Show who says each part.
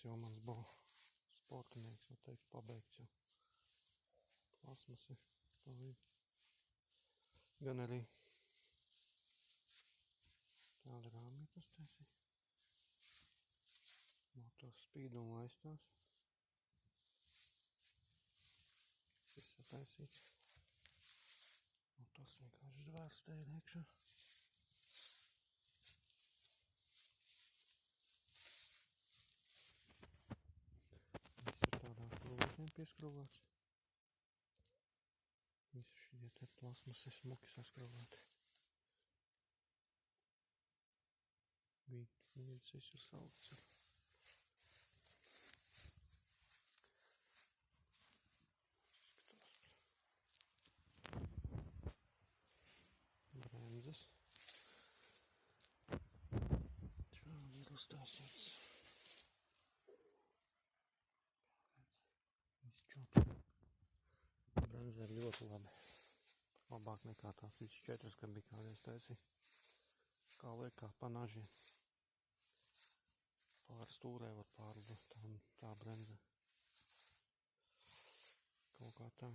Speaker 1: tas jau mans sportinieks, var teikt, pabeigts jau. Plasmasi pa vidu. Gan arī tāda rāmītas taisīja. Motors spīduma aizstās. Viss ir taisīts. Motors vienkārši zvērts te ir iekšā. Viss ir tādās krūvētiem pieskrūvēts. Visi šie te plasmas ir smuki saskrūvēti. Viens viss ir saukts ar. Bremzes. Šādi ir uztaisīts. Viss čuti. Bremze ir ļoti labi. Labāk nekā tās visas 4, kad bija kādreiz taisīja. Kā liek, kā pa nažiem. Pār stūrē var pārlidot tā bremze. Kaut kā tā.